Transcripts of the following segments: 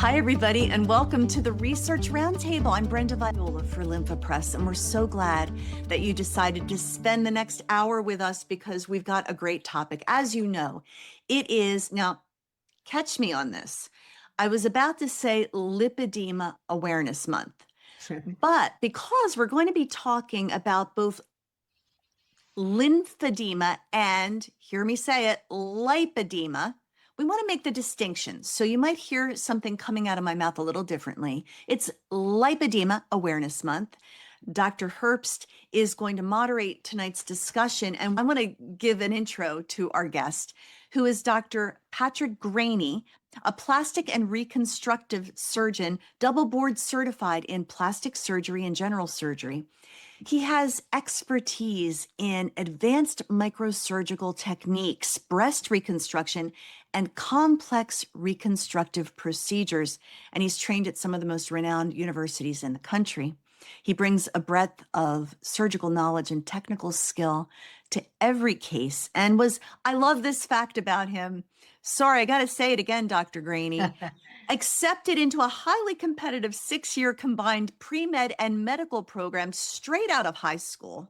Hi, everybody, and welcome to the Research Roundtable. I'm Brenda Viola for Lympha Press, and we're so glad that you decided to spend the next hour with us because we've got a great topic. As you know, it is, now, catch me on this. I was about to say Lipedema Awareness Month, but because we're going to be talking about both lymphedema and, hear me say it, lipedema, we want to make the distinction. So you might hear something coming out of my mouth a little differently. It's Lipedema Awareness Month. Dr. Herbst is going to moderate tonight's discussion, and I want to give an intro to our guest, who is Dr. Patrick Greaney, a plastic and reconstructive surgeon, double board certified in plastic surgery and general surgery. He has expertise in advanced microsurgical techniques, breast reconstruction, and complex reconstructive procedures, and he's trained at some of the most renowned universities in the country. He brings a breadth of surgical knowledge and technical skill to every case, and I love this fact about him. Sorry, I got to say it again, Dr. Greaney. Accepted into a highly competitive 6-year combined pre-med and medical program straight out of high school.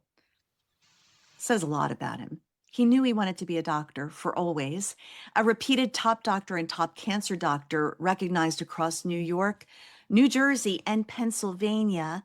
Says a lot about him. He knew he wanted to be a doctor for always. A repeated top doctor and top cancer doctor recognized across New York, New Jersey, and Pennsylvania.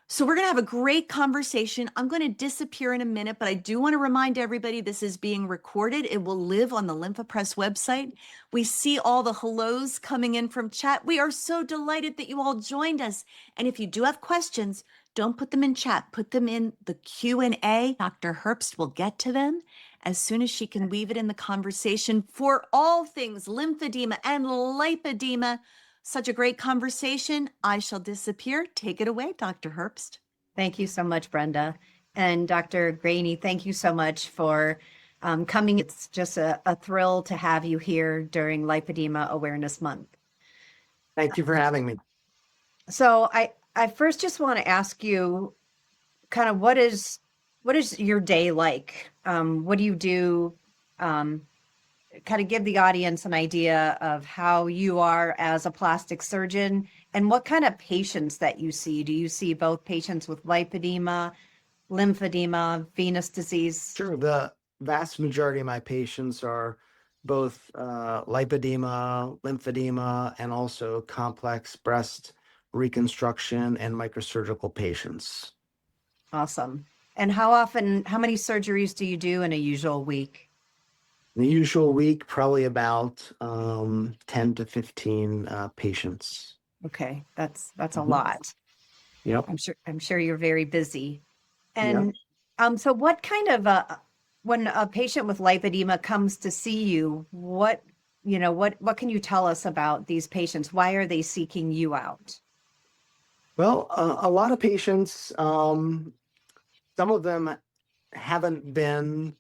So we're going to have a great conversation. I'm going to disappear in a minute, but I do want to remind everybody this is being recorded. It will live on the Lympha Press website. We see all the hellos coming in from chat. We are so delighted that you all joined us. And if you do have questions, don't put them in chat. Put them in the Q&A. Dr. Herbst will get to them as soon as she can weave it in the conversation for all things lymphedema and lipedema. Such a great conversation. I shall disappear. Take it away, Dr. Herbst. Thank you so much, Brenda. And Dr. Greaney, thank you so much for coming. It's just a thrill to have you here during Lipedema Awareness Month. Thank you for having me. So I first just want to ask you kind of what is your day like? What do you do? Kind of give the audience an idea of how you are as a plastic surgeon and what kind of patients that you see. Do you see both patients with lipedema, lymphedema, venous disease? Sure. The vast majority of my patients are both lipedema, lymphedema, and also complex breast reconstruction and microsurgical patients. Awesome. And how many surgeries do you do in a usual week? The usual week, probably about 10 to 15 patients. Okay, that's a lot. Yep. I'm sure you're very busy. And so what kind of when a patient with lipedema comes to see you, what can you tell us about these patients? Why are they seeking you out? Well, a lot of patients, some of them haven't been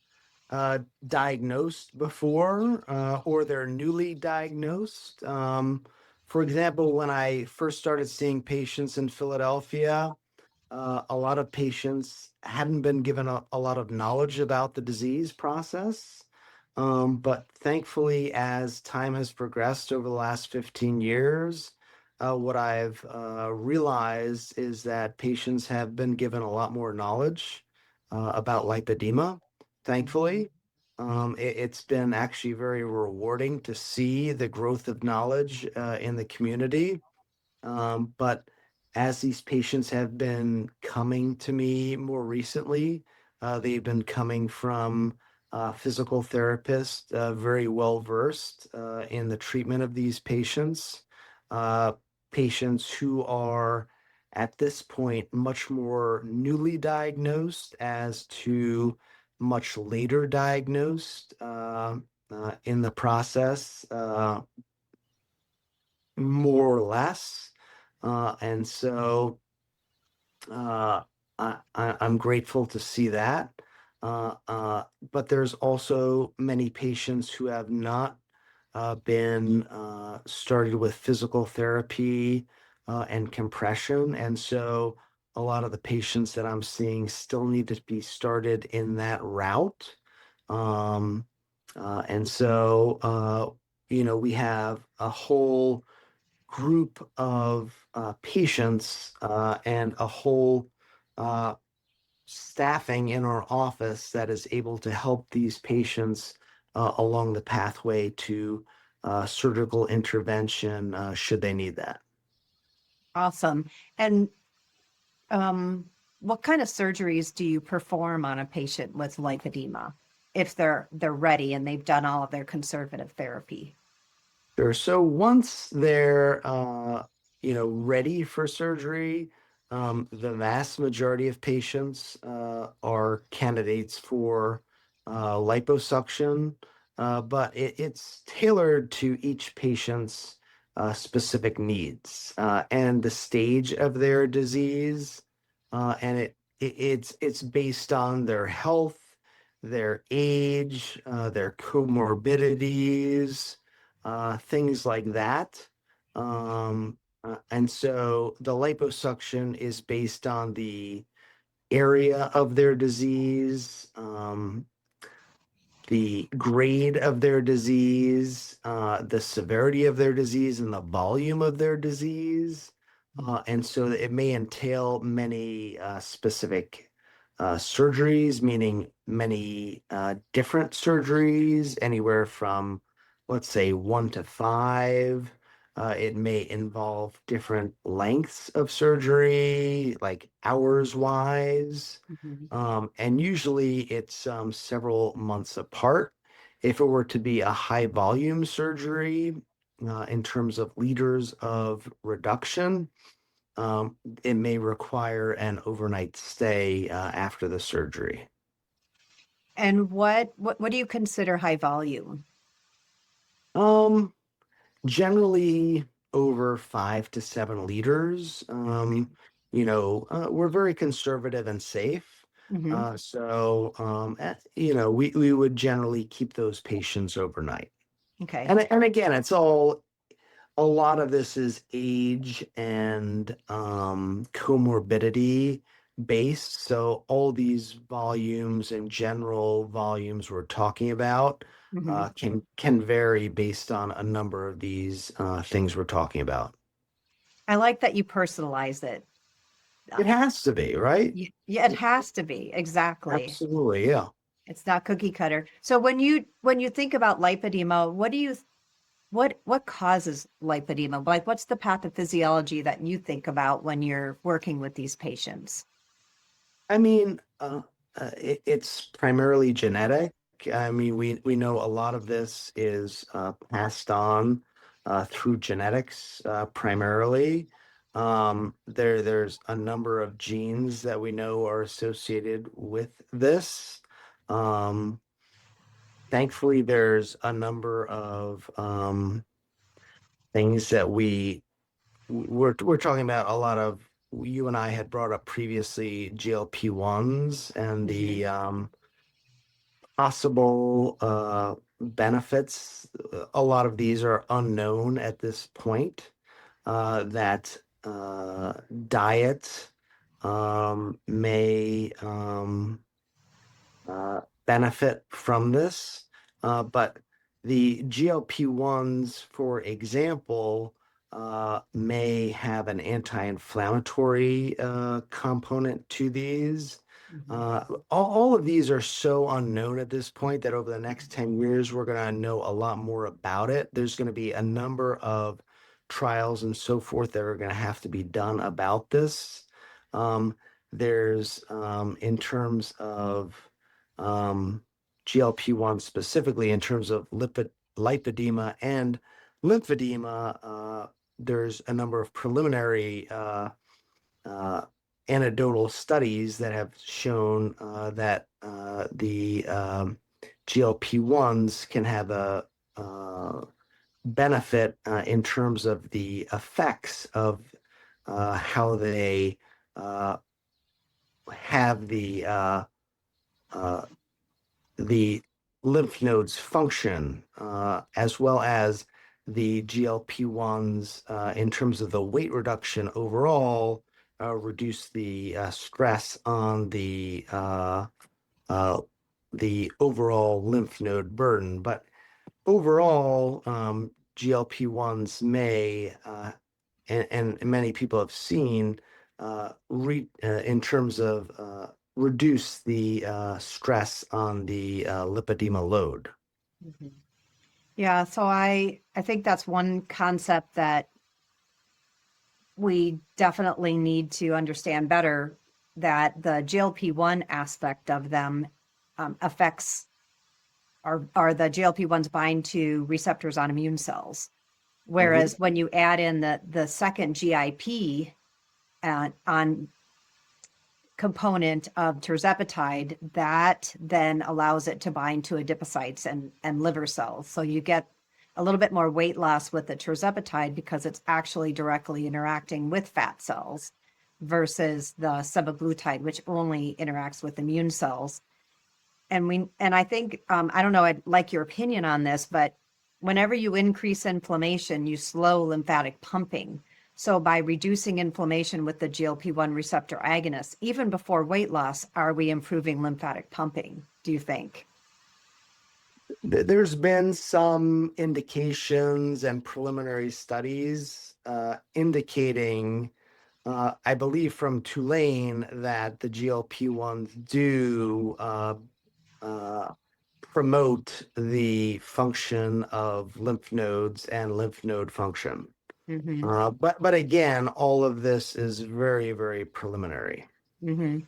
diagnosed before, or they're newly diagnosed. For example, when I first started seeing patients in Philadelphia, a lot of patients hadn't been given a lot of knowledge about the disease process. But thankfully, as time has progressed over the last 15 years, what I've realized is that patients have been given a lot more knowledge about lipedema. Thankfully, it's been actually very rewarding to see the growth of knowledge in the community. But as these patients have been coming to me more recently, they've been coming from physical therapists, very well versed in the treatment of these patients, patients who are at this point much more newly diagnosed as to much later diagnosed in the process, more or less. And so I'm grateful to see that. But there's also many patients who have not been started with physical therapy and compression. And so a lot of the patients that I'm seeing still need to be started in that route. And so, we have a whole group of patients and a whole staffing in our office that is able to help these patients along the pathway to surgical intervention should they need that. Awesome. And what kind of surgeries do you perform on a patient with lipedema if they're ready and they've done all of their conservative therapy? Sure. So once they're ready for surgery, the vast majority of patients are candidates for liposuction, but it's tailored to each patient's specific needs and the stage of their disease, and it's based on their health, their age, their comorbidities, things like that. And so the liposuction is based on the area of their disease, the grade of their disease, the severity of their disease, and the volume of their disease. And so it may entail many specific surgeries, meaning many different surgeries, anywhere from, let's say, 1 to 5. It may involve different lengths of surgery, like hours wise. And usually it's several months apart. If it were to be a high volume surgery, in terms of liters of reduction, it may require an overnight stay after the surgery. And what do you consider high volume? Um, Generally over 5 to 7 liters. We're very conservative and safe. Mm-hmm. We would generally keep those patients overnight. Okay. And again, a lot of this is age and comorbidity based. So all these volumes and general volumes we're talking about Mm-hmm. can vary based on a number of these things we're talking about. I like that you personalize it. It has to be, right? Yeah, it has to be. Exactly. Absolutely, yeah. It's not cookie cutter. So when you think about lipedema, what causes lipedema? Like what's the pathophysiology that you think about when you're working with these patients? I mean, it's primarily genetic. I mean, we know a lot of this is passed on through genetics primarily. There's a number of genes that we know are associated with this. Um, Thankfully, there's a number of things that we're talking about. A lot of, you and I had brought up previously, GLP-1s and Mhm. the possible benefits. A lot of these are unknown at this point. That diet may benefit from this. But the GLP-1s, for example, may have an anti-inflammatory component to these. Mhm. All of these are so unknown at this point that over the next 10 years, we're going to know a lot more about it. There's going to be a number of trials and so forth that are going to have to be done about this. There's, in terms of GLP-1 specifically, in terms of lipedema and lymphedema, there's a number of preliminary uh, anecdotal studies that have shown that the GLP-1s can have a benefit in terms of the effects of how they have uh, the lymph nodes function, as well as the GLP-1s in terms of the weight reduction overall, reduce the stress on the overall lymph node burden. But overall, GLP-1s may and many people have seen in terms of reduce the stress on the lipedema load. Mhm. Yeah, so I think that's one concept that we definitely need to understand better, that the GLP-1 aspect of them affects, or the GLP-1s bind to receptors on immune cells. Whereas when you add in the second GIP on component of tirzepatide, that then allows it to bind to adipocytes and liver cells. So you get a little bit more weight loss with the tirzepatide because it's actually directly interacting with fat cells versus the semaglutide, which only interacts with immune cells. And I think, I don't know, I'd like your opinion on this, but whenever you increase inflammation, you slow lymphatic pumping. So by reducing inflammation with the GLP-1 receptor agonist, even before weight loss, are we improving lymphatic pumping, do you think? There's been some indications and preliminary studies indicating, I believe from Tulane, that the GLP-1s do promote the function of lymph nodes and lymph node function. Mm-hmm. But again, all of this is very, very preliminary. Mm-hmm.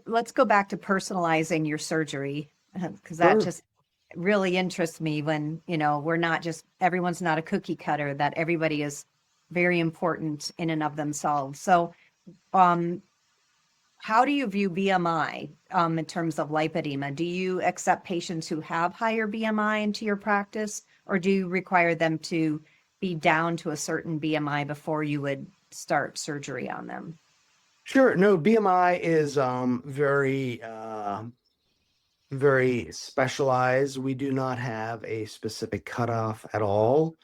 Let's go back to personalizing your surgery, because that Sure. just really interests me when, everyone's not a cookie cutter, that everybody is very important in and of themselves. So, how do you view BMI in terms of lipedema? Do you accept patients who have higher BMI into your practice, or do you require them to be down to a certain BMI before you would start surgery on them? Sure. No, BMI is very very specialized. We do not have a specific cutoff at all.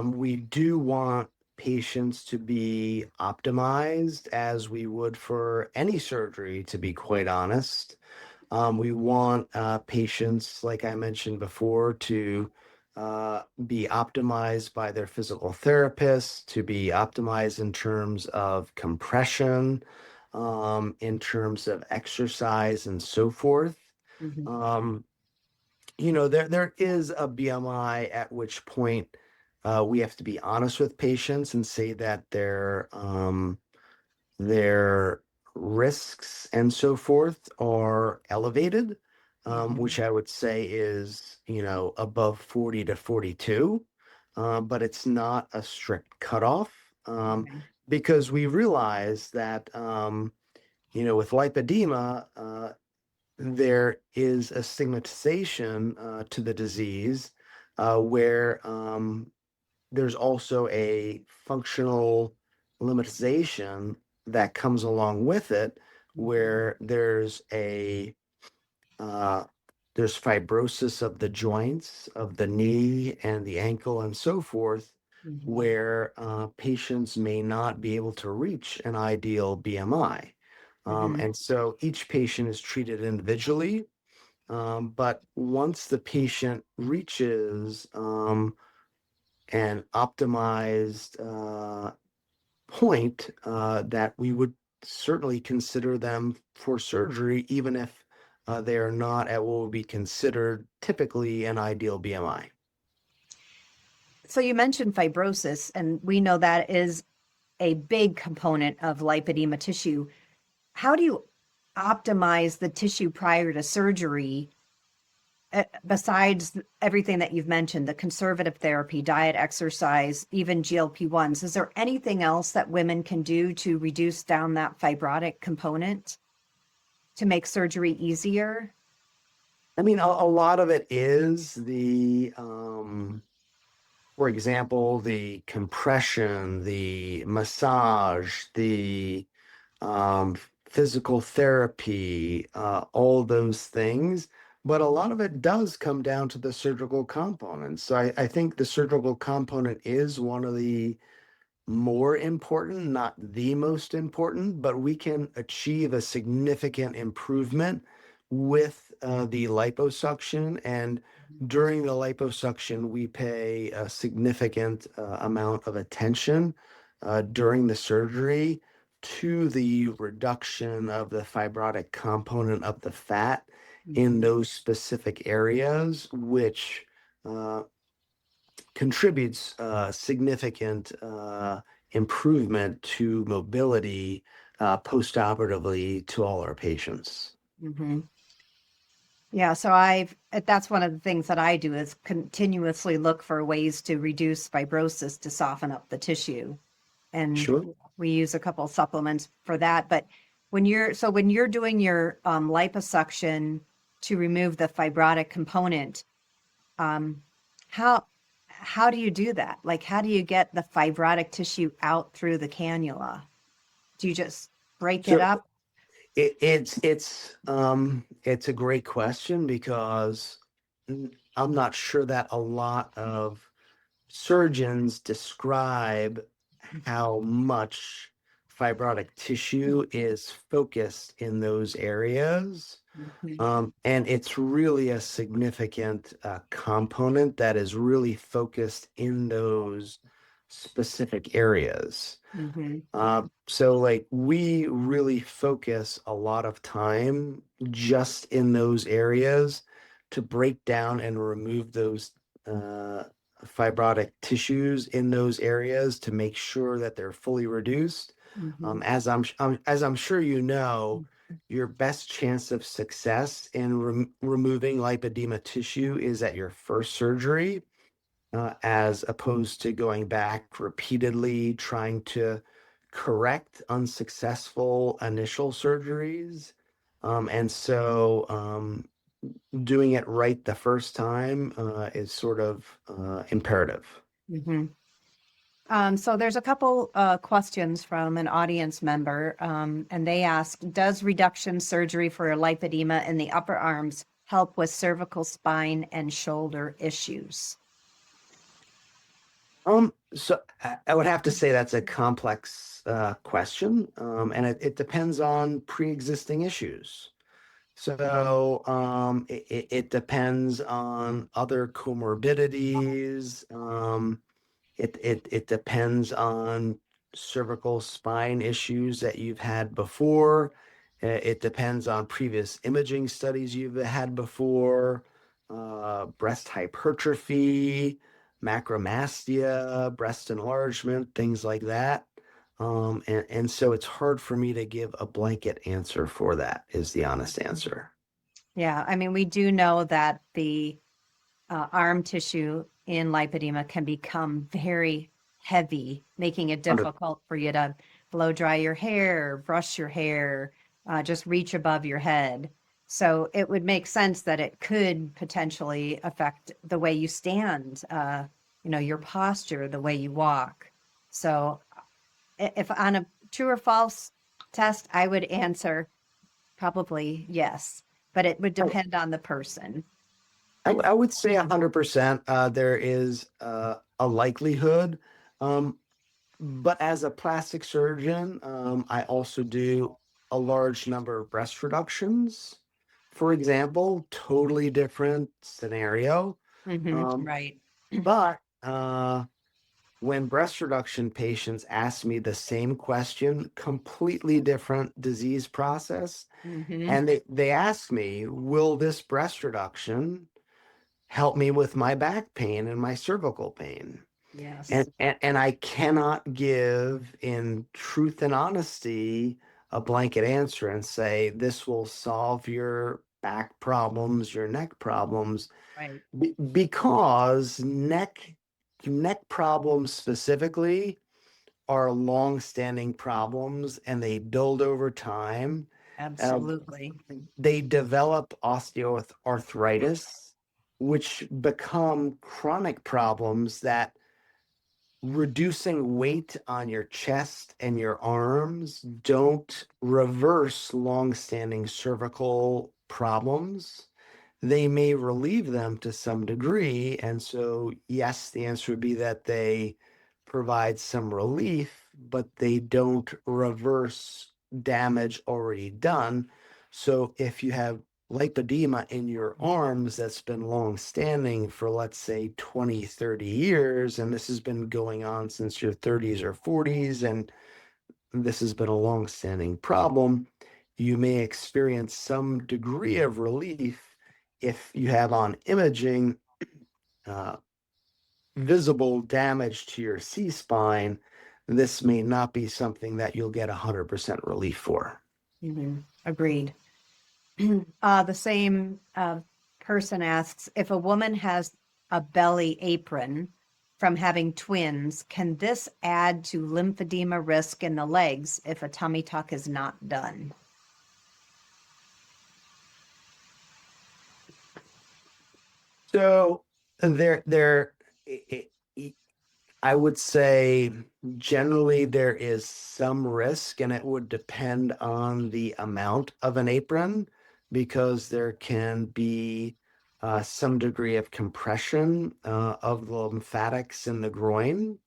We do want patients to be optimized as we would for any surgery, to be quite honest. We want patients, like I mentioned before, to be optimized by their physical therapist, to be optimized in terms of compression, in terms of exercise, and so forth. Mhm. Um, there is a BMI at which point we have to be honest with patients and say that their risks and so forth are elevated, which I would say is, above 40 to 42, but it's not a strict cutoff, Okay. because we realize that, with lipedema, there is a stigmatization to the disease, where there's also a functional limitization that comes along with it, where uh, there's fibrosis of the joints of the knee and the ankle and so forth, Mhm. where patients may not be able to reach an ideal BMI. Mhm. And so each patient is treated individually. But once the patient reaches an optimized point, that we would certainly consider them for surgery, even if they are not at what would be considered typically an ideal BMI. So you mentioned fibrosis, and we know that is a big component of lipedema tissue. How do you optimize the tissue prior to surgery, besides everything that you've mentioned, the conservative therapy, diet, exercise, even GLP-1s? Is there anything else that women can do to reduce down that fibrotic component to make surgery easier? I mean, a lot of it is for example, the compression, the massage, the um, physical therapy, all those things. But a lot of it does come down to the surgical component. So I think the surgical component is one of the more important, not the most important, but we can achieve a significant improvement with the liposuction, and during the liposuction, we pay a significant amount of attention during the surgery to the reduction of the fibrotic component of the fat in those specific areas, which contributes significant improvement to mobility postoperatively to all our patients. Mm-hmm. Yeah, so that's one of the things that I do is continuously look for ways to reduce fibrosis to soften up the tissue. And Sure. we use a couple of supplements for that. But when you're doing your liposuction to remove the fibrotic component, um, how do you do that? Like, how do you get the fibrotic tissue out through the cannula? Do you just break it So up? it's a great question, because I'm not sure that a lot of surgeons describe how much fibrotic tissue is focused in those areas. Mhm, And it's really a significant component that is really focused in those specific areas. mhm, So like we really focus a lot of time just in those areas to break down and remove those uh, fibrotic tissues in those areas to make sure that they're fully reduced. mhm, As I'm sure you know, your best chance of success in removing lipedema tissue is at your first surgery, as opposed to going back repeatedly trying to correct unsuccessful initial surgeries. And so doing it right the first time is sort of imperative. mhm. So there's a couple questions from an audience member, and they ask, does reduction surgery for lipedema in the upper arms help with cervical spine and shoulder issues? So I would have to say that's a complex question, and it depends on pre-existing issues. So it depends on other comorbidities. It depends on cervical spine issues that you've had before. It depends on previous imaging studies you've had before, breast hypertrophy, macromastia, breast enlargement, things like that. And so it's hard for me to give a blanket answer for that, is the honest answer. Yeah, I mean, we do know that the arm tissue in lipedema can become very heavy, making it Under, difficult for you to blow dry your hair, brush your hair, just reach above your head. So it would make sense that it could potentially affect the way you stand, your posture, the way you walk. So if on a true or false test, I would answer probably yes, but it would depend on the person. I would say 100%. There is a likelihood. Um, but as a plastic surgeon, I also do a large number of breast reductions. For example, totally different scenario. Um, Right. but when breast reduction patients ask me the same question, completely different disease process, Hmm. and they ask me, will this breast reduction help me with my back pain and my cervical pain? Yes. And I cannot give in truth and honesty a blanket answer and say this will solve your back problems, your neck problems, Right. because neck problems specifically are long-standing problems, and they build over time. Uh, Absolutely. they develop osteoarthritis, which become chronic problems that reducing weight on your chest and your arms don't reverse long-standing cervical problems. They may relieve them to some degree. And so, yes, the answer would be that they provide some relief, but they don't reverse damage already done. So if you have lipedema in your arms that's been long standing for, let's say, 20, 30 years, and this has been going on since your 30s or 40s, and this has been a long standing problem, you may experience some degree of relief if you have on imaging uh, visible damage to your C-spine. This may not be something that you'll get 100% relief for. Agreed. The same person asks, if a woman has a belly apron from having twins, can this add to lymphedema risk in the legs if a tummy tuck is not done? So I would say generally there is some risk, and it would depend on the amount of an apron, because there can be some degree of compression of the lymphatics in the groin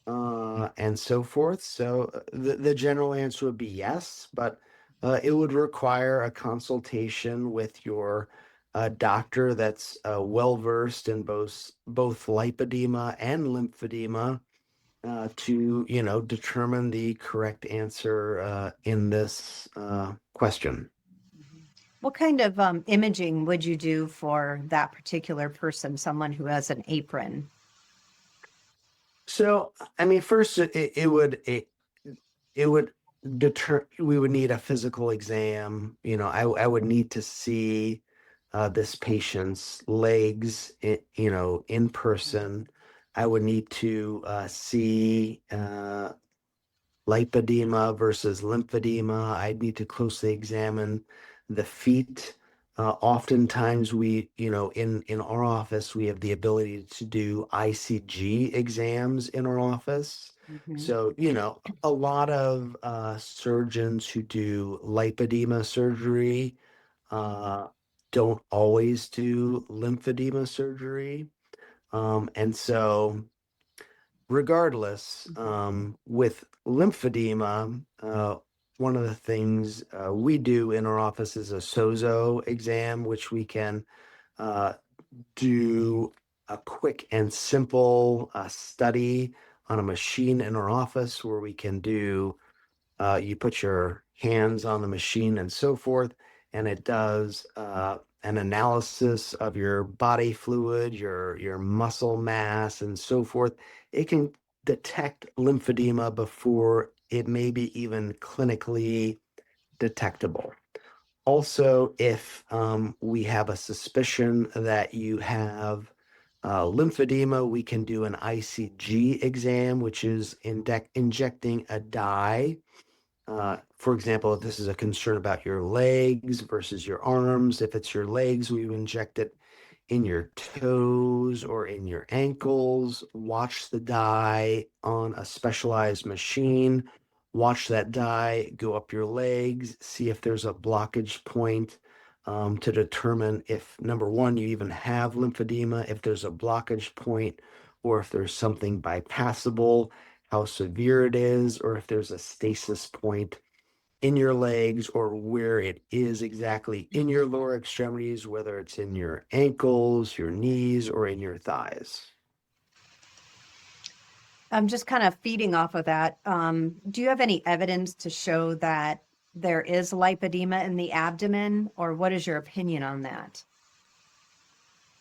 and so forth. So the general answer would be yes, but it would require a consultation with your doctor that's well versed in both lipedema and lymphedema to determine the correct answer in this question. What kind of imaging would you do for that particular person, someone who has an apron? So, I mean, first it would deter. We would need a physical exam. I would need to see this patient's legs, in person. I would need to see lipedema versus lymphedema. I'd need to closely examine the feet. Oftentimes in our office, we have the ability to do ICG exams in our office. So, a lot of surgeons who do lipedema surgery don't always do lymphedema surgery. And so regardless, with lymphedema, one of the things we do in our office is a SOZO exam, which we can do a quick and simple study on a machine in our office where we can do, you put your hands on the machine and so forth, and it does an analysis of your body fluid, your muscle mass, and so forth. It can detect lymphedema before it may be even clinically detectable. Also, if we have a suspicion that you have lymphedema, we can do an ICG exam, which is injecting a dye. For example, if this is a concern about your legs versus your arms, if it's your legs, we would inject it in your toes or in your ankles. Watch the dye on a specialized machine. Watch that dye go up your legs. See if there's a blockage point to determine if, number one, you even have lymphedema, if there's a blockage point, or if there's something bypassable, how severe it is, or if there's a stasis point in your legs, or where it is exactly in your lower extremities, whether it's in your ankles, your knees, or in your thighs. I'm just kind of feeding off of that. Do you have any evidence to show that there is lipedema in the abdomen, or what is your opinion on that?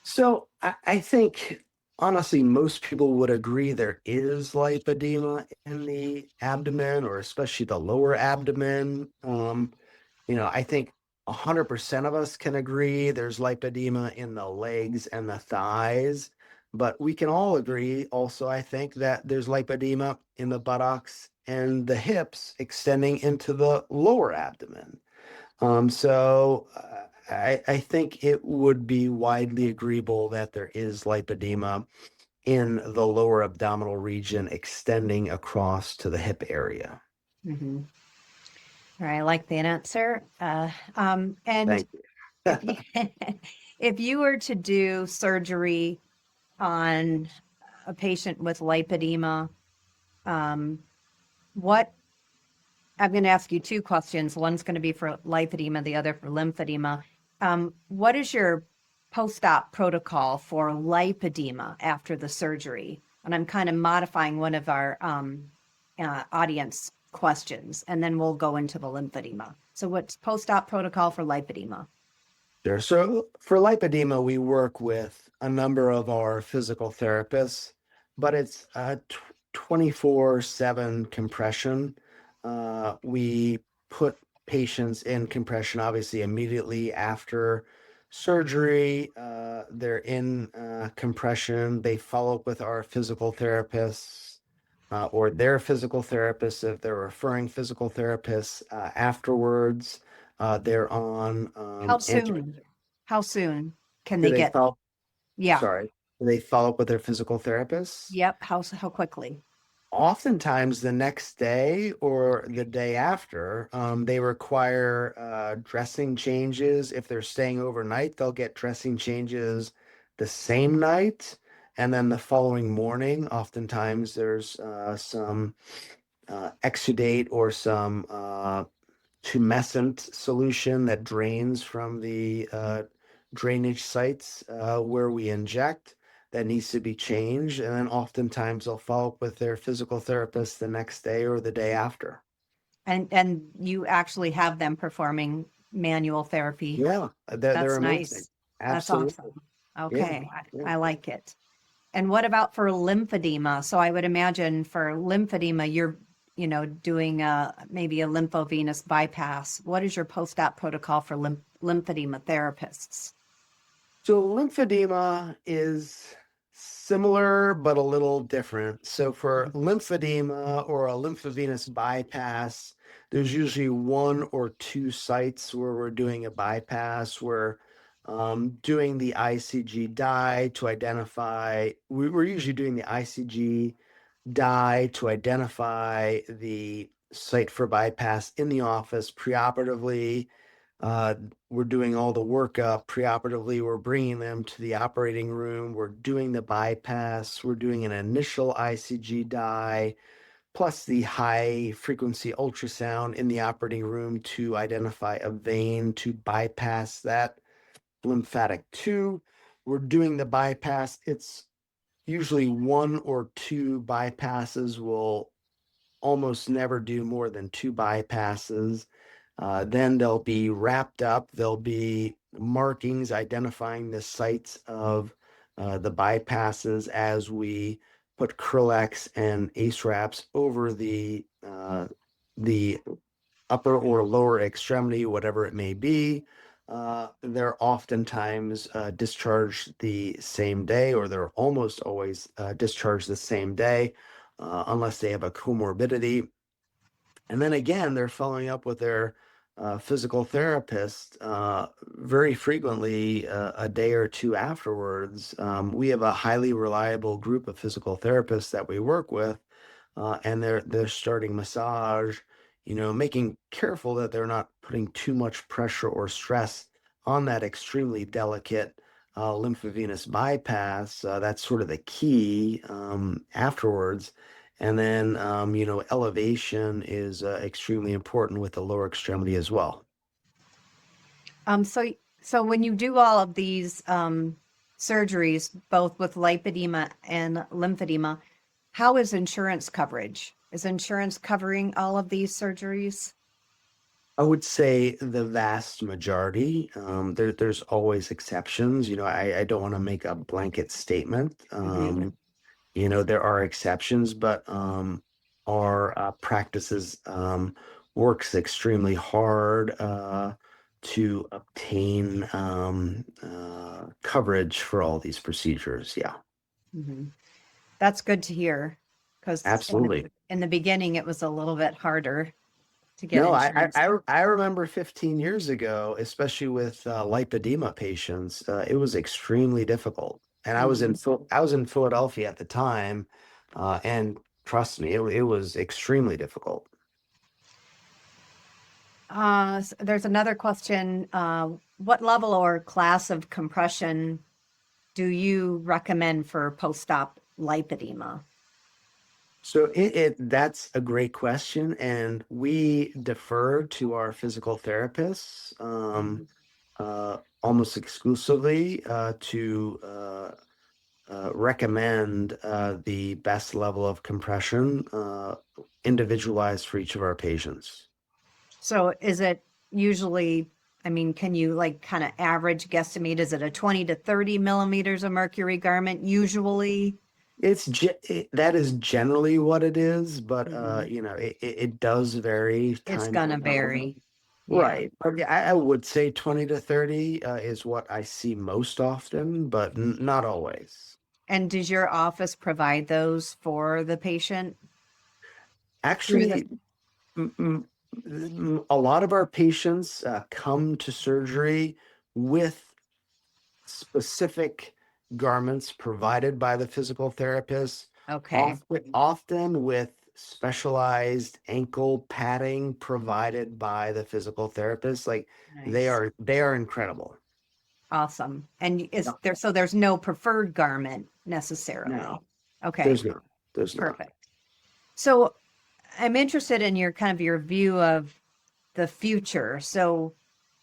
So I think, honestly, most people would agree there is lipedema in the abdomen, or especially the lower abdomen. I think 100% of us can agree there's lipedema in the legs and the thighs, but we can all agree also, I think, that there's lipedema in the buttocks and the hips extending into the lower abdomen. I think it would be widely agreeable that there is lipedema in the lower abdominal region extending across to the hip area. Mm-hmm. All right, I like the answer. And Thank you. if you, if you were to do surgery on a patient with lipedema, what I'm going to ask you two questions. One's going to be for lipedema, the other for lymphedema. what is your post-op protocol for lipedema after the surgery? And I'm kind of modifying one of our audience questions, and then we'll go into the lymphedema. So what's post-op protocol for lipedema? Sure. So for lipedema, we work with a number of our physical therapists, but it's a 24/7 compression. We put patients in compression, obviously, immediately after surgery. They're in compression. They follow up with our physical therapists or their physical therapists if they're referring physical therapists afterwards. They're on How soon? How soon can do they they get? follow, Yeah. sorry, do they follow up with their physical therapists? Yep. How quickly? Oftentimes the next day or the day after, they require dressing changes. If they're staying overnight, they'll get dressing changes the same night. And then the following morning, oftentimes there's some exudate or some tumescent solution that drains from the drainage sites where we inject that needs to be changed. And then oftentimes they'll follow up with their physical therapist the next day or the day after. And you actually have them performing manual therapy. Yeah, they're That's amazing. nice. That's Absolutely. awesome. Yeah, Okay, yeah. I like it. And what about for lymphedema? So I would imagine for lymphedema, you're, doing maybe a lymphovenous bypass. What is your post-op protocol for lymphedema therapists? So lymphedema is similar but a little different. So for lymphedema or a lymphovenous bypass, there's usually one or two sites where we're doing a bypass. We're doing the ICG dye to identify, we're usually doing the ICG dye to identify the site for bypass in the office preoperatively. Uh, we're doing all the workup preoperatively. We're bringing them to the operating room. We're doing the bypass. We're doing an initial ICG dye, plus the high frequency ultrasound in the operating room to identify a vein to bypass that lymphatic tube. We're doing the bypass. It's usually one or two bypasses. Will almost never do more than two bypasses. Then they'll be wrapped up. There'll be markings identifying the sites of the bypasses as we put Curlex and Ace wraps over the upper or lower extremity, whatever it may be. They're oftentimes discharged the same day, or they're almost always discharged the same day, unless they have a comorbidity. And then again, they're following up with their physical therapist very frequently a day or two afterwards. We have a highly reliable group of physical therapists that we work with, and they're starting massage, making careful that they're not putting too much pressure or stress on that extremely delicate lymphovenous bypass. That's sort of the key afterwards. And then, elevation is extremely important with the lower extremity as well. So when you do all of these surgeries, both with lipedema and lymphedema, how is insurance coverage? Is insurance covering all of these surgeries? I would say the vast majority. There's always exceptions. I don't want to make a blanket statement. There are exceptions, but our practices works extremely hard to obtain coverage for all these procedures. Yeah, Mhm. That's good to hear because absolutely. in the beginning it was a little bit harder to get No, I, insurance. I I I remember 15 years ago, especially with lipedema patients, it was extremely difficult. And Mhm. I was in Philadelphia at the time, and trust me, it was extremely difficult. There's another question. What level or class of compression do you recommend for post-op lipedema? So that's a great question, and we defer to our physical therapists. Mhm. almost exclusively to recommend the best level of compression individualized for each of our patients. So is it usually, I mean, can you like kind of average guesstimate? Is it a 20 to 30 millimeters of mercury garment usually? That is generally what it is, but Mhm. it does vary It's time to gonna time. vary. Yeah. Right. But yeah, I would say 20 to 30 is what I see most often, but not always. And does your office provide those for the patient through the, Actually, m- m- a lot of our patients come to surgery with specific garments provided by the physical therapist, okay, often with specialized ankle padding provided by the physical therapist. Like nice. they are incredible. Awesome. And is No, there, so there's no preferred garment necessarily? no, Okay, there's not. There's not. perfect. So I'm interested in your kind of your view of the future. So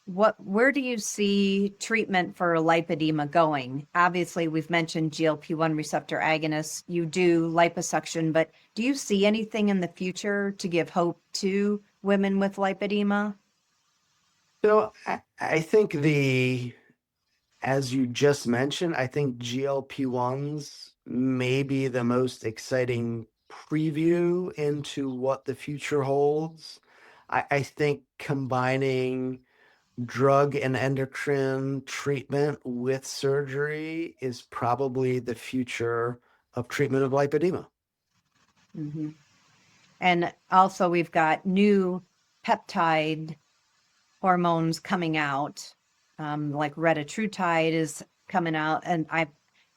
where do you see treatment for lipedema going? Obviously, we've mentioned GLP-1 receptor agonists. You do liposuction, but do you see anything in the future to give hope to women with lipedema? So I think as you just mentioned, I think GLP-1s may be the most exciting preview into what the future holds. I think combining drug and endocrine treatment with surgery is probably the future of treatment of lipedema. Mhm. And also, we've got new peptide hormones coming out, like retatrutide is coming out, and I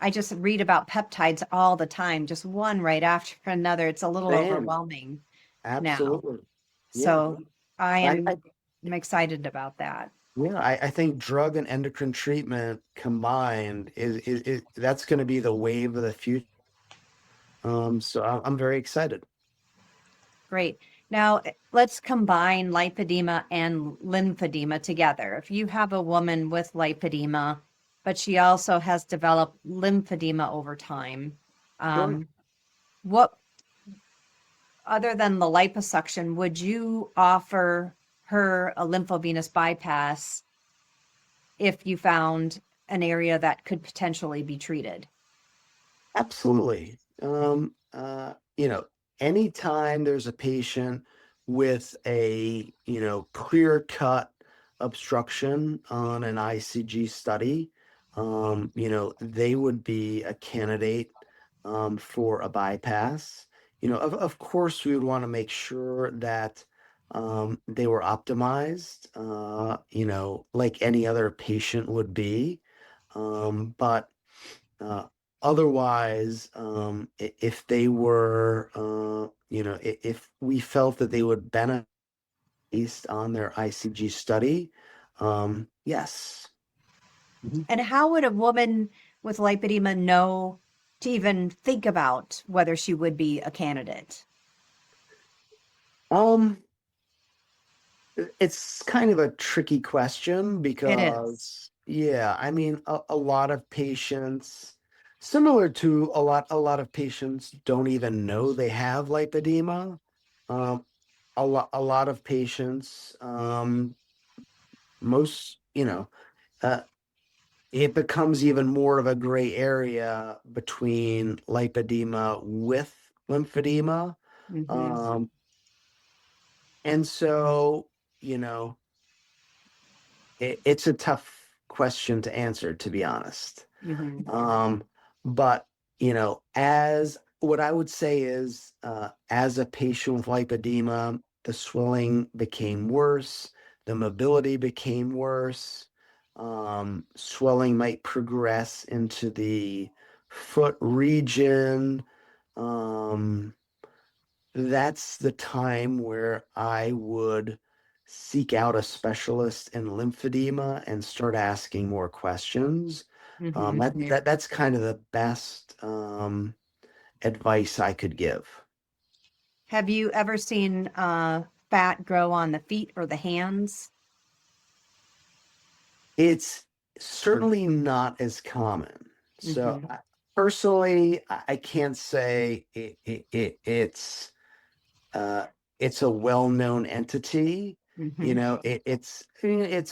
just read about peptides all the time, just one right after another. It's a little Same, overwhelming now. absolutely. Yeah. So I I, am I I'm excited about that. Yeah, I think drug and endocrine treatment combined is that's going to be the wave of the future. So I'm very excited. Great. Now let's combine lipedema and lymphedema together. If you have a woman with lipedema, but she also has developed lymphedema over time, Sure. um, what other than the liposuction, would you offer her a lymphovenous bypass if you found an area that could potentially be treated? Absolutely. Anytime there's a patient with a, clear-cut obstruction on an ICG study, they would be a candidate for a bypass. Of course, we would want to make sure that they were optimized, like any other patient would be. But uh, otherwise, if they were, if we felt that they would benefit based on their ICG study, yes. Mhm. And how would a woman with lipedema know to even think about whether she would be a candidate? Um, it's kind of a tricky question It is. because, yeah, I mean, a lot of patients, similar to a lot of patients don't even know they have lipedema. Um, a lot of patients, most, uh, it becomes even more of a gray area between lipedema with lymphedema. Hmm. Um, and so, you know, it's a tough question to answer, to be honest. Hmm. Um, but as what I would say is, as a patient with lipedema, the swelling became worse, the mobility became worse. Swelling might progress into the foot region. Um, that's the time where I would seek out a specialist in lymphedema and start asking more questions. Hmm. That's kind of the best advice I could give. Have you ever seen fat grow on the feet or the hands? It's certainly not as common. So Mhm. personally, I can't say uh, it's a well-known entity. You Mhm. know, it's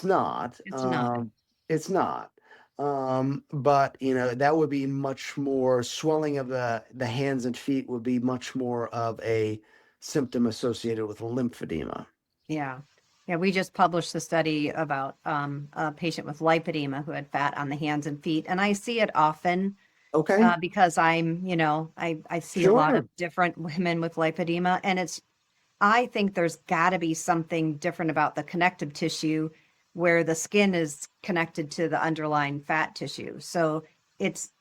not. It's not. It's not. But you know, that would be much more swelling of the hands and feet would be much more of a symptom associated with lymphedema. Yeah. Yeah, we just published a study about a patient with lipedema who had fat on the hands and feet. And I see it often Okay, because I see a lot sure. of different women with lipedema. And I think there's got to be something different about the connective tissue where the skin is connected to the underlying fat tissue. So it's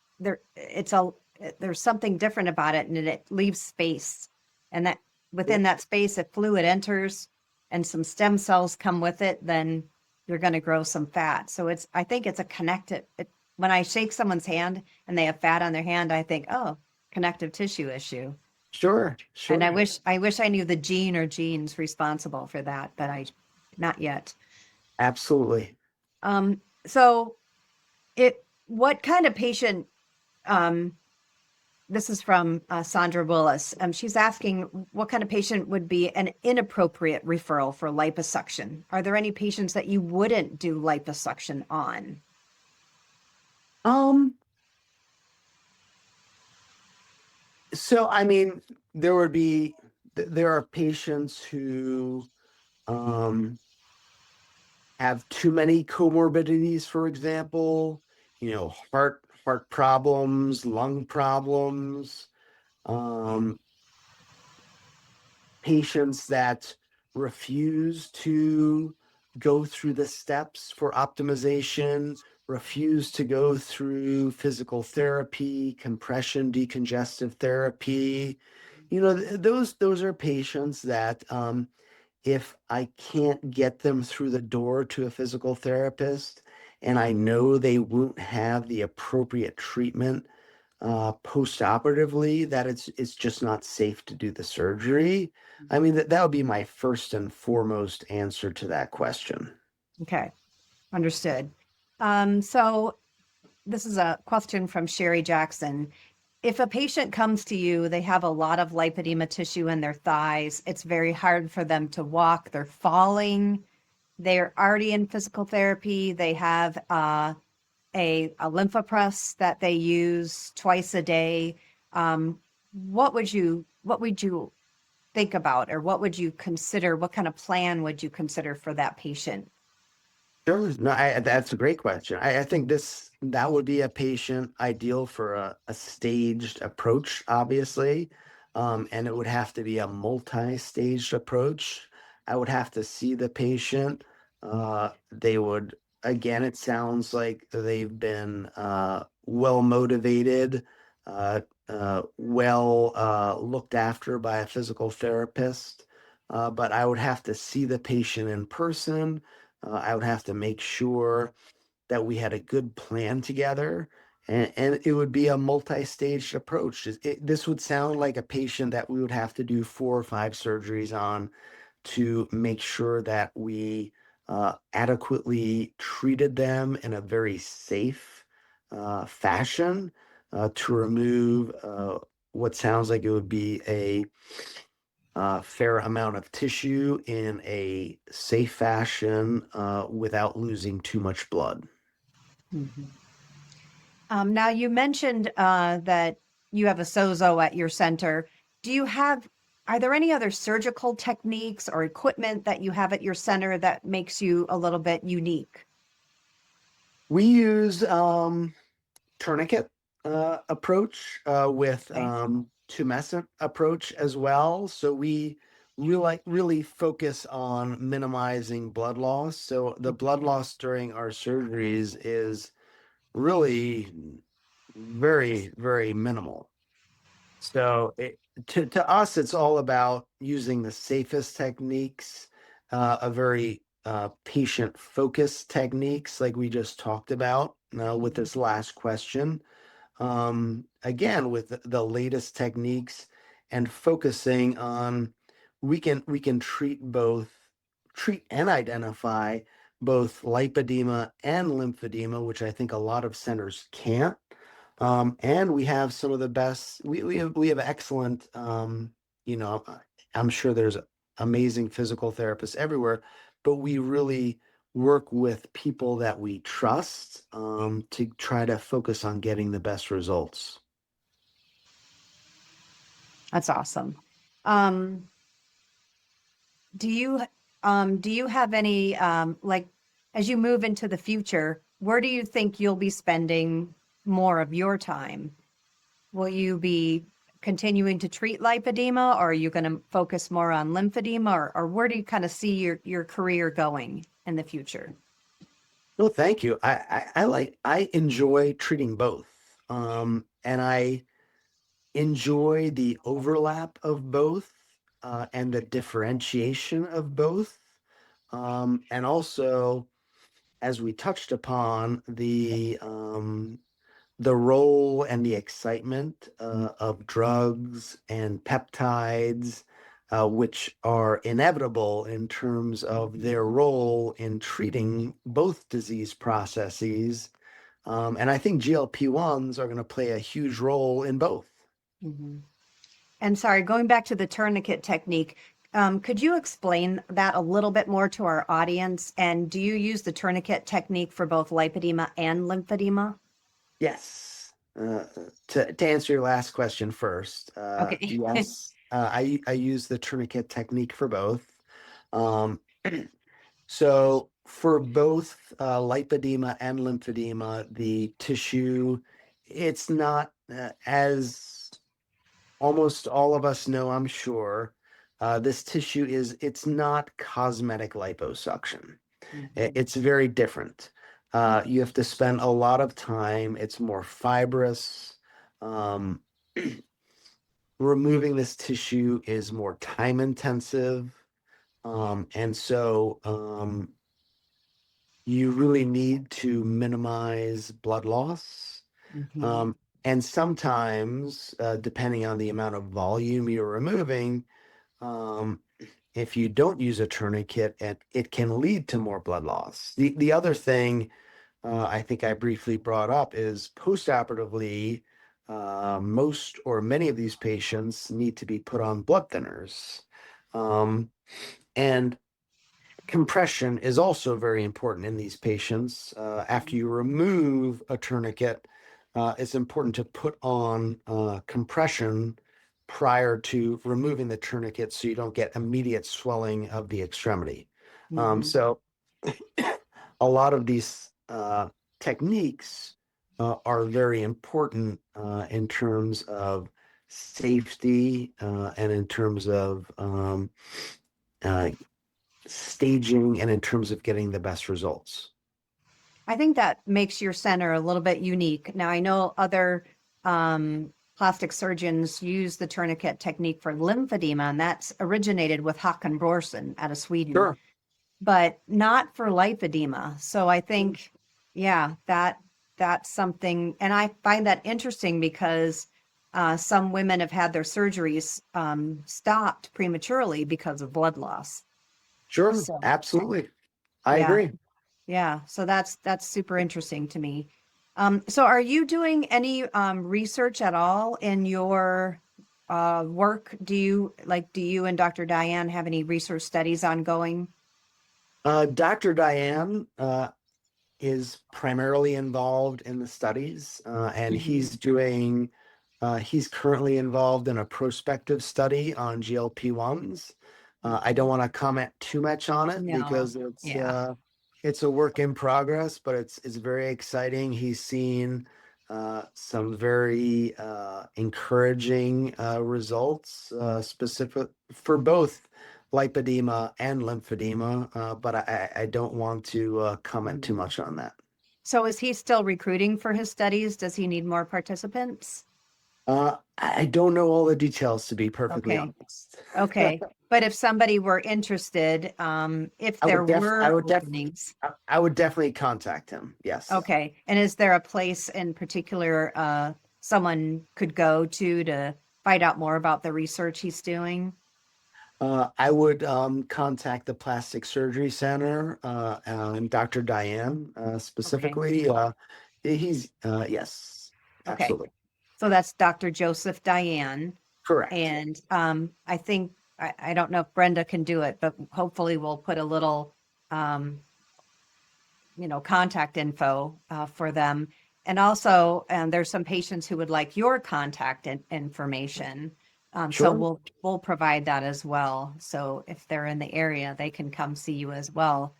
it's a, there's something different about it and it leaves space. And that within that space, if fluid enters and some stem cells come with it, then you're going to grow some fat. So I think it's a when I shake someone's hand and they have fat on their hand, I think, oh, connective tissue issue. Sure, And sure. I wish I knew the gene or genes responsible for that, but not yet. Absolutely. So what kind of patient, um, this is from Sandra Willis. She's asking what kind of patient would be an inappropriate referral for liposuction? Are there any patients that you wouldn't do liposuction on? Um, so I mean, there are patients who um have too many comorbidities, for example, you know, heart problems, lung problems, um, patients that refuse to go through the steps for optimization, refuse to go through physical therapy, compression, decongestive therapy. You know, those are patients that if I can't get them through the door to a physical therapist and I know they won't have the appropriate treatment post-operatively, that it's just not safe to do the surgery. I mean, that would be my first and foremost answer to that question. Okay, understood. So this is a question from Sherry Jackson. If a patient comes to you, they have a lot of lipedema tissue in their thighs. It's very hard for them to walk. They're falling. They're already in physical therapy. They have a Lympha press that they use twice a day. What would you think about, or what would you consider? What kind of plan would you consider for that patient? Sure. No, that's a great question. I think that would be a patient ideal for a staged approach, obviously. And it would have to be a multi-staged approach. I would have to see the patient. They would, again, it sounds like they've been well motivated, well looked after by a physical therapist. But I would have to see the patient in person. I would have to make sure that we had a good plan together, and it would be a multi-staged approach. This would sound like a patient that we would have to do 4 or 5 surgeries on to make sure that we adequately treated them in a very safe fashion to remove what sounds like it would be a fair amount of tissue in a safe fashion without losing too much blood. Mhm. Now you mentioned that you have a sozo at your center. Do you have, are there any other surgical techniques or equipment that you have at your center that makes you a little bit unique? We use tourniquet approach with Okay. tumescent approach as well. So we really focus on minimizing blood loss. So the blood loss during our surgeries is really very minimal. So to us, it's all about using the safest techniques, a very patient focused techniques like we just talked about with this last question. Again, with the latest techniques and focusing on, we can treat and identify both lipedema and lymphedema, which I think a lot of centers can't. And we have some of the best, we have excellent, you know, I'm sure there's amazing physical therapists everywhere, but we really work with people that we trust, to try to focus on getting the best results. That's awesome. Um, do you do you have any like as you move into the future, where do you think you'll be spending more of your time? Will you be continuing to treat lipedema, or are you going to focus more on lymphedema, or where do you kind of see your career going in the future? No, thank you. I enjoy treating both. And I enjoy the overlap of both, and the differentiation of both. And also, as we touched upon, the role and the excitement, of drugs and peptides, which are inevitable in terms of their role in treating both disease processes. And I think GLP-1s are going to play a huge role in both. Mhm. And sorry, going back to the tourniquet technique, could you explain that a little bit more to our audience? And do you use the tourniquet technique for both lipedema and lymphedema? Yes. To answer your last question first, Okay. yes, I use the tourniquet technique for both. Um, so for both, lipedema and lymphedema, the tissue, it's not, as almost all of us know, I'm sure, this tissue it's not cosmetic liposuction. Mhm. It's very different. You have to spend a lot of time. It's more fibrous. Um, Removing this tissue is more time intensive. And so, you really need to minimize blood loss. Mhm. Um, and sometimes, depending on the amount of volume you're removing, um, if you don't use a tourniquet, it can lead to more blood loss. The other thing, I think I briefly brought up is postoperatively, most or many of these patients need to be put on blood thinners. And compression is also very important in these patients. After you remove a tourniquet, it's important to put on, compression prior to removing the tourniquet so you don't get immediate swelling of the extremity. Mhm. So a lot of these, techniques, are very important, in terms of safety, and in terms of, uh, staging, and in terms of getting the best results. I think that makes your center a little bit unique. Now, I know other plastic surgeons use the tourniquet technique for lymphedema, and that's originated with Håkan Brorson out of Sweden, Sure. but not for lipedema. So I think, yeah, that's something, and I find that interesting because some women have had their surgeries stopped prematurely because of blood loss. Sure. So Absolutely. I yeah. agree. Yeah, so that's super interesting to me. So are you doing any research at all in your work? Do you and Dr. Diane have any research studies ongoing? Dr. Diane, is primarily involved in the studies, and Mhm. he's currently involved in a prospective study on GLP-1s. I don't Mhm. want to comment too much on it No. because Yeah. it's a work in progress, but it's very exciting. He's seen, some very, encouraging, results, specific for both lipedema and lymphedema, but I don't want to, comment too Mhm. much on that. So is he still recruiting for his studies? Does he need more participants? I don't know all the details, to be perfectly Okay. honest. Okay. But if somebody were interested, if there I were would openings, I would definitely contact him. Yes. okay. And is there a place in particular someone could go to find out more about the research he's doing? I would contact the plastic surgery center and Dr. Diane Okay. specifically. Yes, Okay. absolutely. So that's Dr. Joseph Diane. Correct. And I think, I don't know if Brenda can do it, but hopefully we'll put a little, contact info for them. And also, there's some patients who would like your contact information. So Sure. we'll provide that as well. So if they're in the area, they can come see you as well.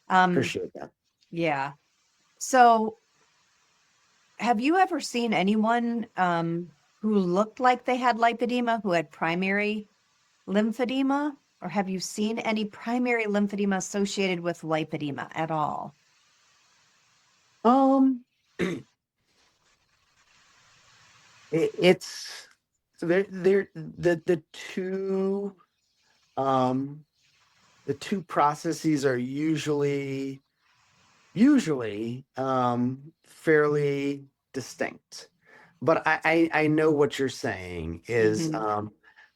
Appreciate that. Yeah. So have you ever seen anyone who looked like they had lipedema, who had primary lymphedema? Or have you seen any primary lymphedema associated with lipedema at all? Um, it's they're um the two processes are usually fairly distinct. But I know what you're saying is Hmm.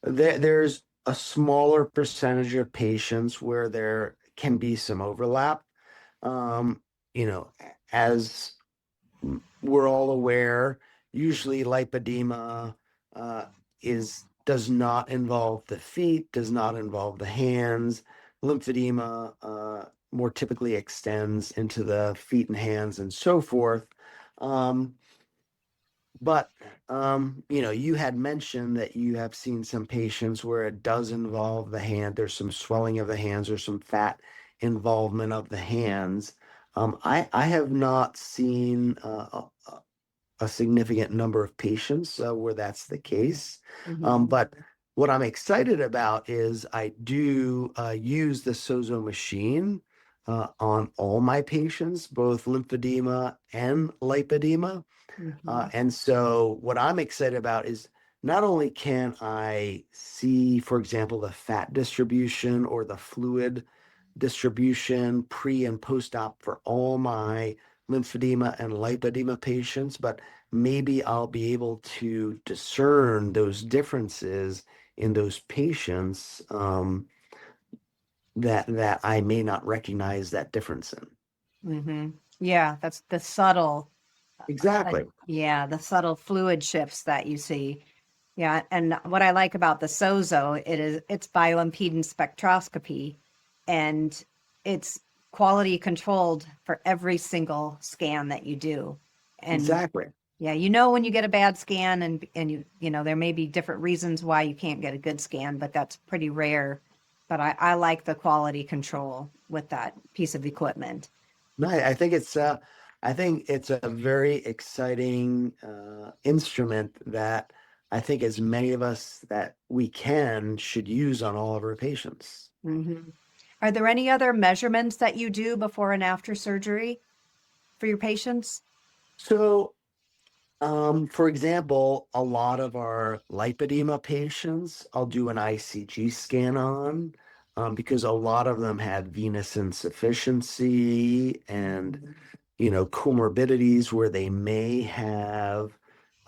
there's a smaller percentage of patients where there can be some overlap. Um, as we're all aware, usually lipedema uh, does not involve the feet, does not involve the hands. Lymphedema more typically extends into the feet and hands and so forth. Um, but you had mentioned that you have seen some patients where it does involve the hand. There's some swelling of the hands or some fat involvement of the hands. I have not seen a significant number of patients where that's the case. Hmm. But what I'm excited about is I do use the Sozo machine on all my patients, both lymphedema and lipedema. Hmm. And so what I'm excited about is not only can I see, for example, the fat distribution or the fluid distribution pre and post-op for all my lymphedema and lipedema patients, but maybe I'll be able to discern those differences in those patients that I may not recognize that difference in. Hmm. Yeah, that's the subtle, Exactly. yeah, the subtle fluid shifts that you see. Yeah, and what I like about the Sozo, it's bioimpedance spectroscopy, and it's quality controlled for every single scan that you do. And Exactly. yeah, when you get a bad scan, and there may be different reasons why you can't get a good scan, but that's pretty rare. But I like the quality control with that piece of equipment. No, I think it's a very exciting instrument that I think as many of us that we can should use on all of our patients. Hmm. Are there any other measurements that you do before and after surgery for your patients? So, for example, a lot of our lipedema patients, I'll do an ICG scan on because a lot of them had venous insufficiency and comorbidities where they may have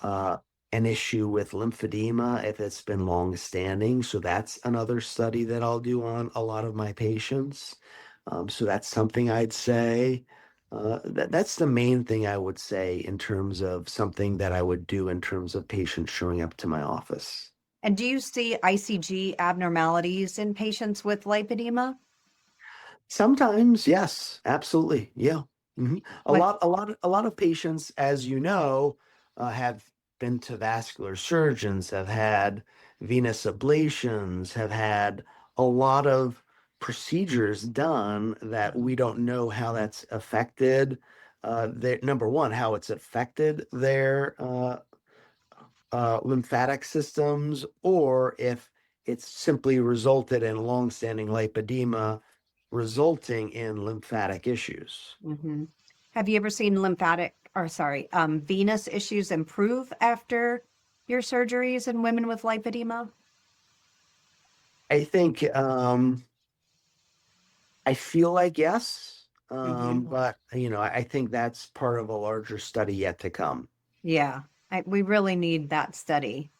uh, an issue with lymphedema if it's been long standing. So that's another study that I'll do on a lot of my patients. So that's something I'd say. That's the main thing I would say in terms of something that I would do in terms of patients showing up to my office. And do you see ICG abnormalities in patients with lipedema? Sometimes, yes, absolutely. Yeah. What? A lot of patients, as you know, have been to vascular surgeons, have had venous ablations, have had a lot of procedures done that we don't know how that's affected number one, how it's affected their lymphatic systems, or if it's simply resulted in longstanding lipedema resulting in lymphatic issues. Hmm. Have you ever seen venous issues improve after your surgeries in women with lipedema? I think I feel like yes, Hmm. but I think that's part of a larger study yet to come. Yeah, we really need that study.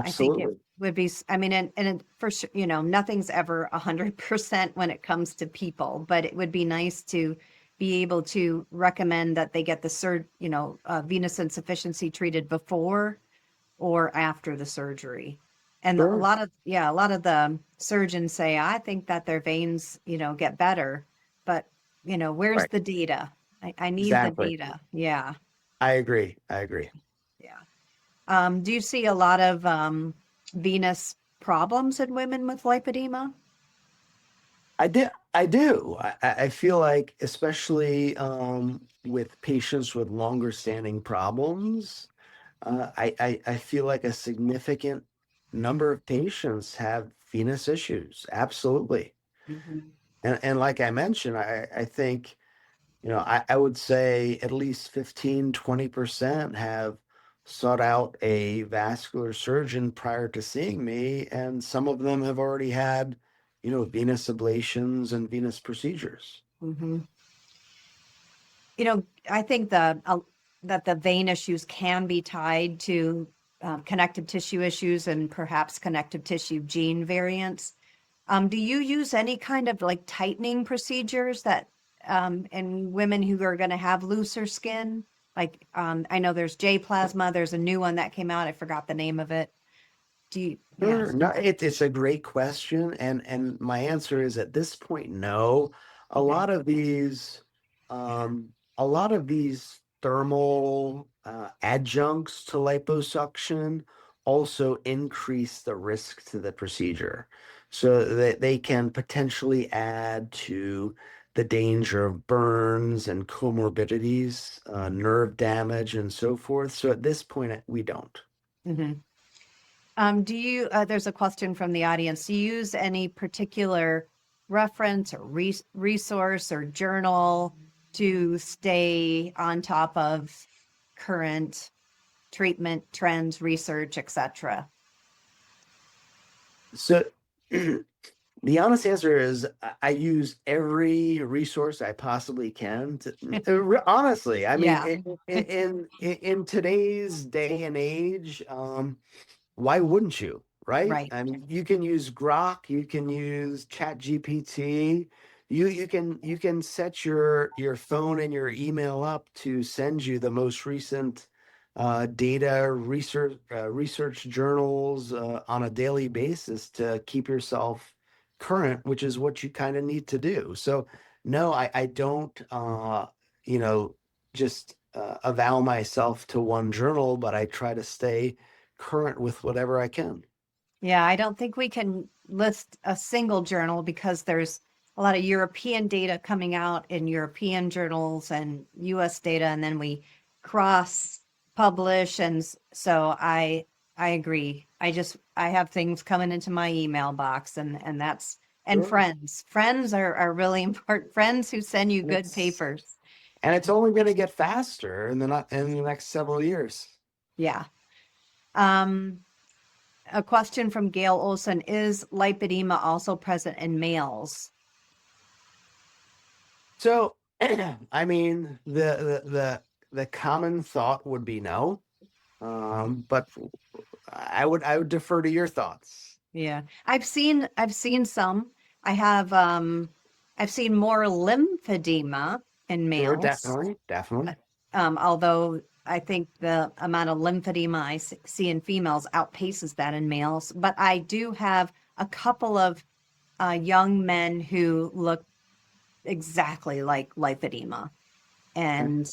I think it Absolutely. would be, I mean, and for sure, nothing's ever 100% when it comes to people, but it would be nice to be able to recommend that they get the venous insufficiency treated before or after the surgery. And Sure. a lot of the surgeons say, I think that their veins, get better, but where's Right. the data? I need the Exactly. data. Yeah. I agree. I agree. Yeah. Do you see a lot of venous problems in women with lipedema? I do. I feel like, especially with patients with longer standing problems, I feel like a significant number of patients have venous issues. Absolutely. Mhm. And like I mentioned, I think, I would say at least 15-20% have sought out a vascular surgeon prior to seeing me, and some of them have already had, venous ablations and venous procedures. Mhm. I think that the vein issues can be tied to connective tissue issues and perhaps connective tissue gene variants. Do you use any kind of like tightening procedures that in women who are going to have looser skin? Like I know there's J plasma. There's a new one that came out. I forgot the name of it. Do you? Yeah. Sure. No, it's a great question, and my answer is at this point, no. A Okay. lot of these, um, a lot of these thermal adjuncts to liposuction also increase the risk to the procedure, so that they can potentially add to the danger of burns and comorbidities, nerve damage, and so forth. So at this point, we don't. hmm do you, there's a question from the audience. Do you use any particular reference or resource or journal to stay on top of current treatment trends, research, etc.? So the honest answer is I use every resource I possibly can honestly, I mean, Yeah, in today's day and age, why wouldn't you, right? right. I mean, you can use Grok, you can use Chat GPT, you can set your phone and your email up to send you the most recent data research journals on a daily basis to keep yourself current, which is what you kind of need to do. So no, I don't you know just avow myself to one journal, but I try to stay current with whatever I can. Yeah, I don't think we can list a single journal because there's a lot of European data coming out in European journals and US data, and then we cross publish. So I agree. I have things coming into my email box and and Sure. Friends are really important. Friends who send you And good it's papers. and it's only going to get faster in the next several years. Yeah. Um, a question from Gail Olson, is lipedema also present in males? So, I mean, the common thought would be no, but I would defer to your thoughts. Yeah. I've seen some. I have I've seen more lymphedema in Sure, males. definitely, definitely. Although I think the amount of lymphedema see in females outpaces that in males. But I do have a couple of young men who look exactly like lipedema. Okay. And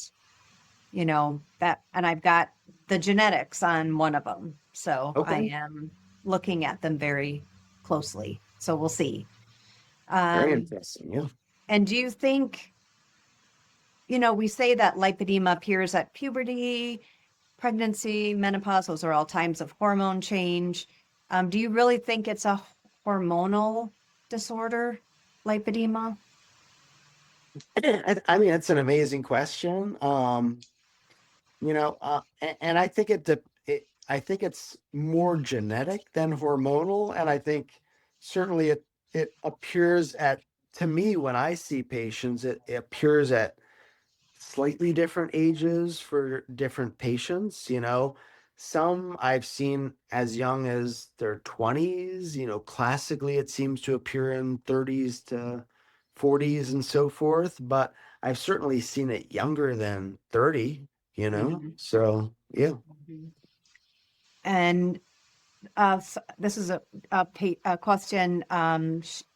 and I've got the genetics on one of them. So I Okay. am looking at them very closely. So we'll see. Very Um, interesting. Yeah. and do you think, we say that lipedema appears at puberty, pregnancy, menopause, those are all times of hormone change. Do you really think it's a hormonal disorder, lipedema? I mean, it's an amazing question. And I think I think it's more genetic than hormonal, and I think certainly it appears at to me when I see patients, it appears at slightly different ages for different patients. Some I've seen as young as their 20s. Classically it seems to appear in 30s to 40s and so forth, but I've certainly seen it younger than 30. Mhm. So, yeah. Mhm. And this is a question.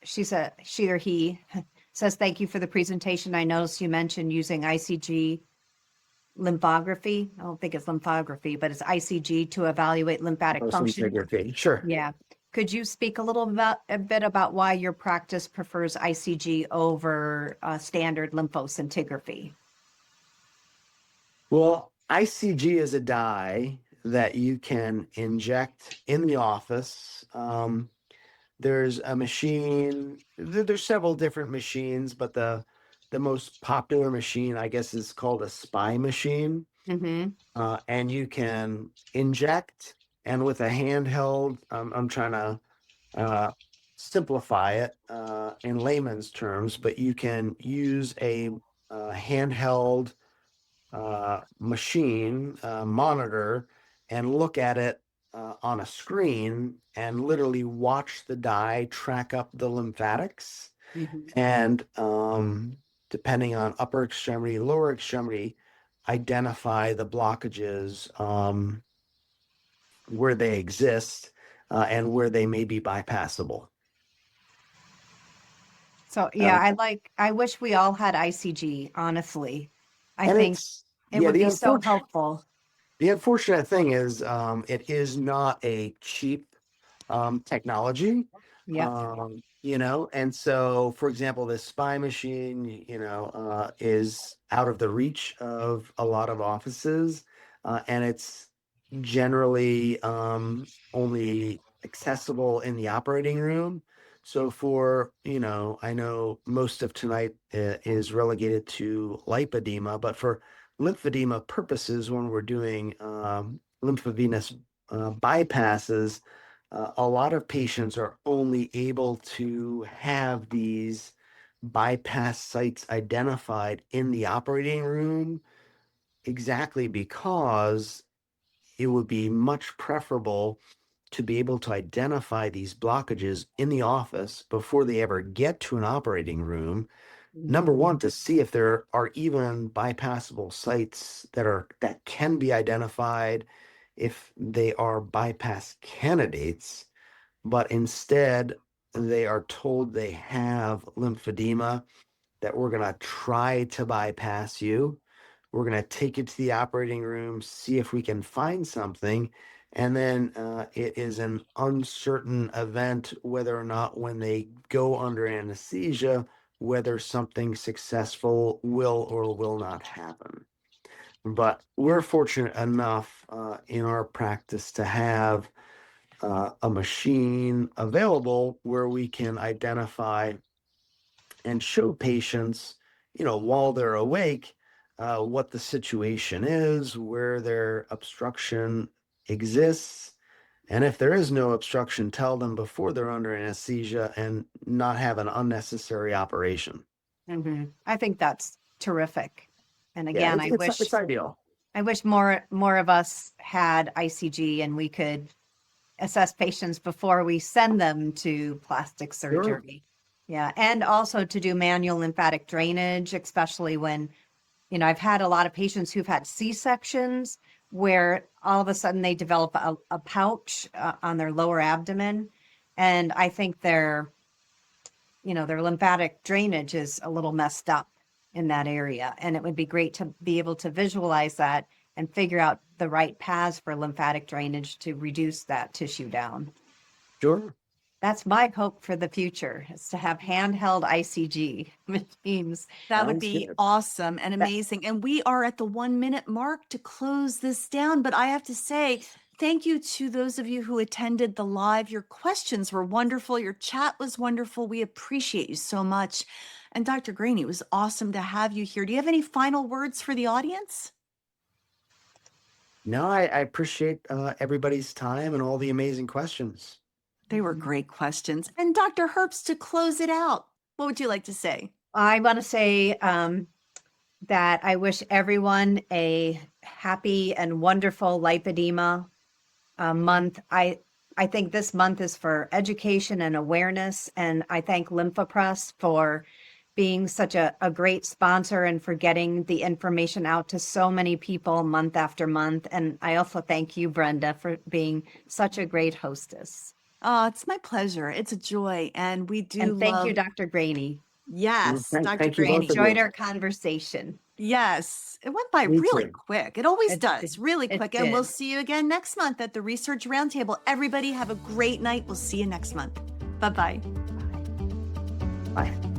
She or he says, thank you for the presentation. I noticed you mentioned using ICG lymphography. I don't think it's lymphography, but it's ICG to evaluate lymphatic function. Scintigraphy. Sure. Yeah. Could you speak a bit about why your practice prefers ICG over standard lymphoscintigraphy? Well, ICG is a dye that you can inject in the office. There's a machine. There's several different machines, but the most popular machine, I guess, is called a SPY machine. Mm-hmm. And you can inject, and with a handheld, I'm trying to simplify it in layman's terms, but you can use a handheld machine monitor and look at it on a screen and literally watch the dye track up the lymphatics. Mm-hmm. And depending on upper extremity, lower extremity, identify the blockages where they exist and where they may be bypassable. So yeah, Um, I wish we all had ICG, honestly. I and think it's it yeah, would be so helpful. the unfortunate thing is it is not a cheap technology. Yep. And so, for example, this spy machine, is out of the reach of a lot of offices, and it's generally only accessible in the operating room. So I know most of tonight is relegated to lipedema, but for lymphedema purposes, when we're doing lymphovenous bypasses, a lot of patients are only able to have these bypass sites identified in the operating room exactly because it would be much preferable to be able to identify these blockages in the office before they ever get to an operating room. Number Mhm. one, to see if there are even bypassable sites that can be identified if they are bypass candidates, but instead they are told they have lymphedema, that we're going to try to bypass you. We're going to take it to the operating room, see if we can find something. And then it is an uncertain event whether or not, when they go under anesthesia, whether something successful will or will not happen. But we're fortunate enough in our practice to have a machine available where we can identify and show patients, while they're awake, what the situation is, where their obstruction exists. And if there is no obstruction, tell them before they're under anesthesia and not have an unnecessary operation. Mhm. I think that's terrific. And Yeah, again, it's ideal. I wish more of us had ICG and we could assess patients before we send them to plastic Sure. surgery. Yeah, and also to do manual lymphatic drainage, especially when, I've had a lot of patients who've had C-sections where all of a sudden they develop a pouch on their lower abdomen. And I think their lymphatic drainage is a little messed up in that area. And it would be great to be able to visualize that and figure out the right paths for lymphatic drainage to reduce that tissue down. Sure. That's my hope for the future, is to have handheld ICG machines. That would Sounds be good. awesome and amazing. And we are at the 1 minute mark to close this down. But I have to say, thank you to those of you who attended the live. Your questions were wonderful. Your chat was wonderful. We appreciate you so much. And Dr. Greaney, it was awesome to have you here. Do you have any final words for the audience? No, I appreciate everybody's time and all the amazing questions. They were great questions. And Dr. Herbst, to close it out, what would you like to say? I want to say that I wish everyone a happy and wonderful Lipedema month. I think this month is for education and awareness, and I thank Lympha Press for being such a great sponsor and for getting the information out to so many people month after month. And I also thank you, Brenda, for being such a great hostess. Oh, it's my pleasure. It's a joy. And we do And thank love, you, Dr. Greaney. yes, Dr. Thank you both Greaney. of Enjoyed you. our conversation. Yes, it went by Me really too. quick. It always It does, did. really It quick. And we'll did. see you again next month at the Research Roundtable. Everybody have a great night. We'll see you next month. Bye-bye. Bye.